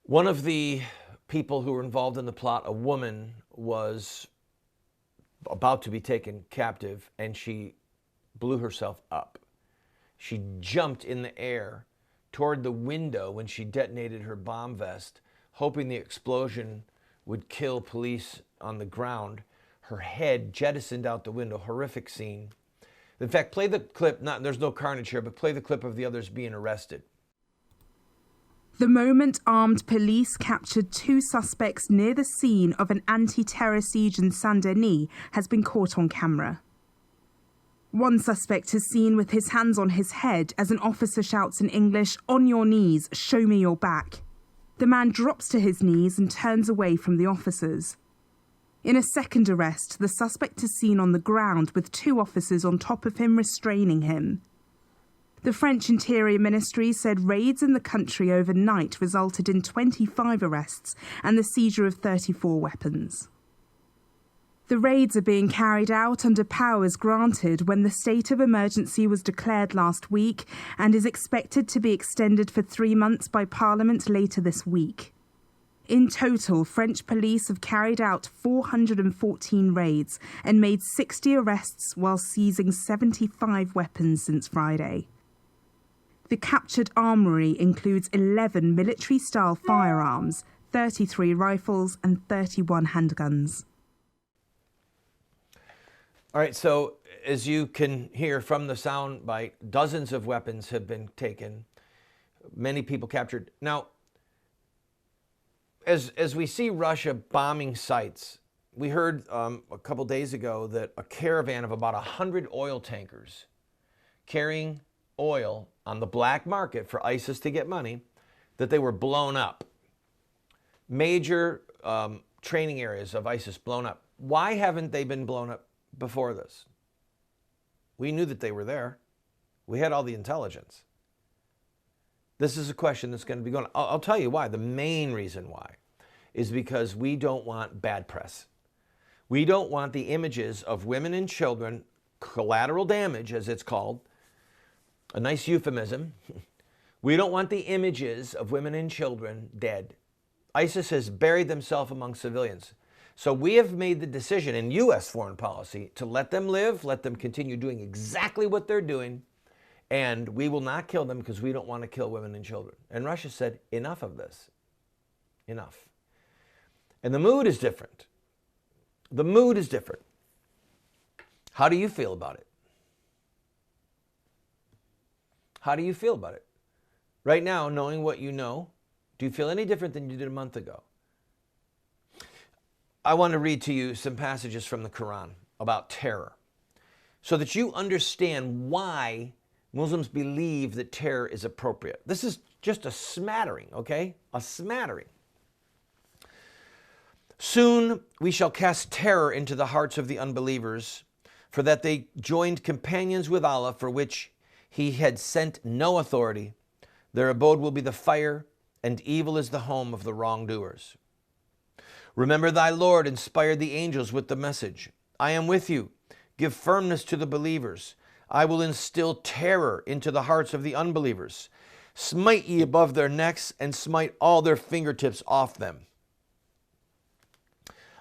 One of the people who were involved in the plot, a woman, was about to be taken captive, and she blew herself up. She jumped in the air toward the window when she detonated her bomb vest, hoping the explosion would kill police on the ground. Her head jettisoned out the window. Horrific scene. In fact, play the clip. There's no carnage here, but play the clip of the others being arrested. The moment armed police captured two suspects near the scene of an anti-terror siege in Saint-Denis has been caught on camera. One suspect is seen with his hands on his head as an officer shouts in English, "On your knees, show me your back." The man drops to his knees and turns away from the officers. In a second arrest, the suspect is seen on the ground with two officers on top of him restraining him. The French Interior Ministry said raids in the country overnight resulted in 25 arrests and the seizure of 34 weapons. The raids are being carried out under powers granted when the state of emergency was declared last week and is expected to be extended for 3 months by Parliament later this week. In total, French police have carried out 414 raids and made 60 arrests while seizing 75 weapons since Friday. The captured armoury includes 11 military-style firearms, 33 rifles and 31 handguns. All right, so as you can hear from the soundbite, dozens of weapons have been taken, many people captured. Now, as we see Russia bombing sites, we heard a couple days ago that a caravan of about 100 oil tankers carrying oil on the black market for ISIS to get money, that they were blown up. Major training areas of ISIS blown up. Why haven't they been blown up before this? We knew that they were there. We had all the intelligence. This is a question that's going to be going on. I'll tell you why. The main reason why is because we don't want bad press. We don't want the images of women and children, collateral damage as it's called, a nice euphemism. We don't want the images of women and children dead. ISIS has buried themselves among civilians. So we have made the decision in U.S. foreign policy to let them live, let them continue doing exactly what they're doing, and we will not kill them because we don't want to kill women and children. And Russia said, enough of this. Enough. And the mood is different. The mood is different. How do you feel about it? How do you feel about it? Right now, knowing what you know, do you feel any different than you did a month ago? I want to read to you some passages from the Quran about terror so that you understand why Muslims believe that terror is appropriate. This is just a smattering, okay? A smattering. Soon we shall cast terror into the hearts of the unbelievers, for that they joined companions with Allah, for which He had sent no authority. Their abode will be the fire, and evil is the home of the wrongdoers. Remember thy Lord inspired the angels with the message. I am with you. Give firmness to the believers. I will instill terror into the hearts of the unbelievers. Smite ye above their necks, and smite all their fingertips off them.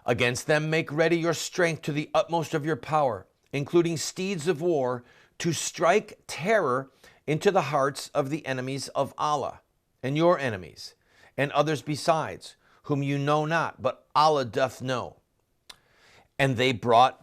Against them make ready your strength to the utmost of your power, including steeds of war, to strike terror into the hearts of the enemies of Allah, and your enemies, and others besides, whom you know not, but Allah doth know. And they brought,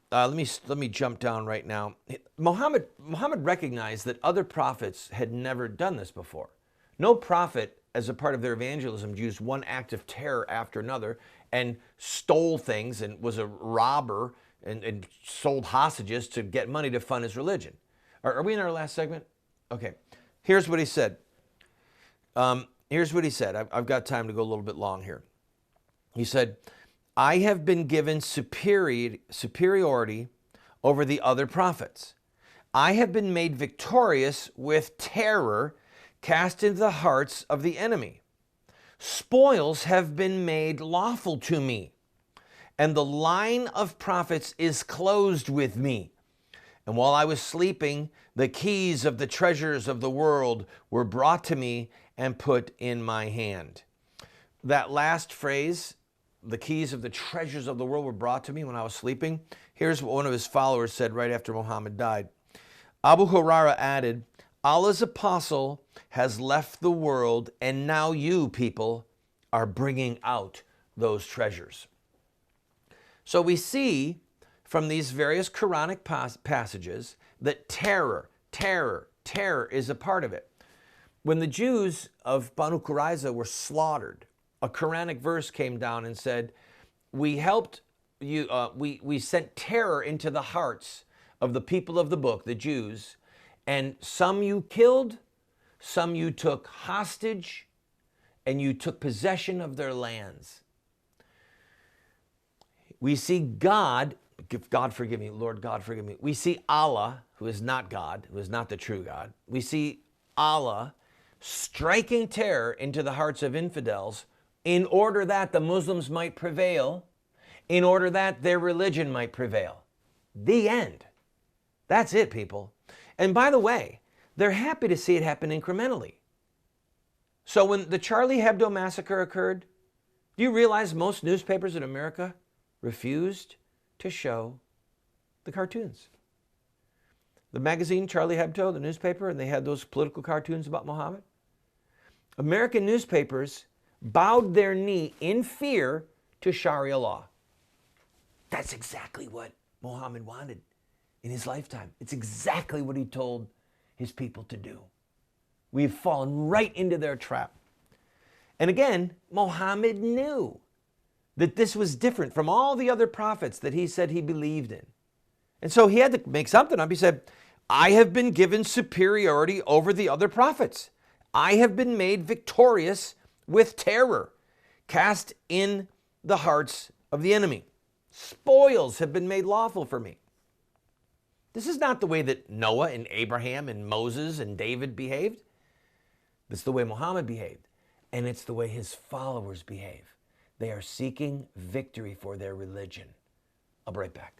let me jump down right now. Muhammad recognized that other prophets had never done this before. No prophet, as a part of their evangelism, used one act of terror after another and stole things and was a robber and sold hostages to get money to fund his religion. Are we in our last segment? Okay. Here's what he said. I've got time to go a little bit long here. He said, I have been given superiority over the other prophets. I have been made victorious with terror cast into the hearts of the enemy. Spoils have been made lawful to me, and the line of prophets is closed with me. And while I was sleeping, the keys of the treasures of the world were brought to me and put in my hand. that last phrase, the keys of the treasures of the world were brought to me when I was sleeping. Here's what one of his followers said right after Muhammad died. Abu Hurairah added, Allah's apostle has left the world, and now you, people, are bringing out those treasures. So we see from these various Quranic passages that terror is a part of it. When the Jews of Banu Qurayza were slaughtered, a Quranic verse came down and said, we helped you, we sent terror into the hearts of the people of the book, the Jews, and some you killed, some you took hostage, and you took possession of their lands. We see God, God forgive me, Lord God forgive me. We see Allah, who is not God, who is not the true God. We see Allah striking terror into the hearts of infidels in order that the Muslims might prevail, in order that their religion might prevail. The end. That's it, people. And by the way, they're happy to see it happen incrementally. So when the Charlie Hebdo massacre occurred, do you realize most newspapers in America refused to show the cartoons? The magazine Charlie Hebdo, the newspaper, and they had those political cartoons about Muhammad. American newspapers bowed their knee in fear to Sharia law. That's exactly what Muhammad wanted in his lifetime. It's exactly what he told his people to do. We've fallen right into their trap. And again, Muhammad knew that this was different from all the other prophets that he said he believed in. And so he had to make something up. He said, I have been given superiority over the other prophets. I have been made victorious with terror cast in the hearts of the enemy. Spoils have been made lawful for me. This is not the way that Noah and Abraham and Moses and David behaved. This is the way Muhammad behaved. And it's the way his followers behave. They are seeking victory for their religion. I'll be right back.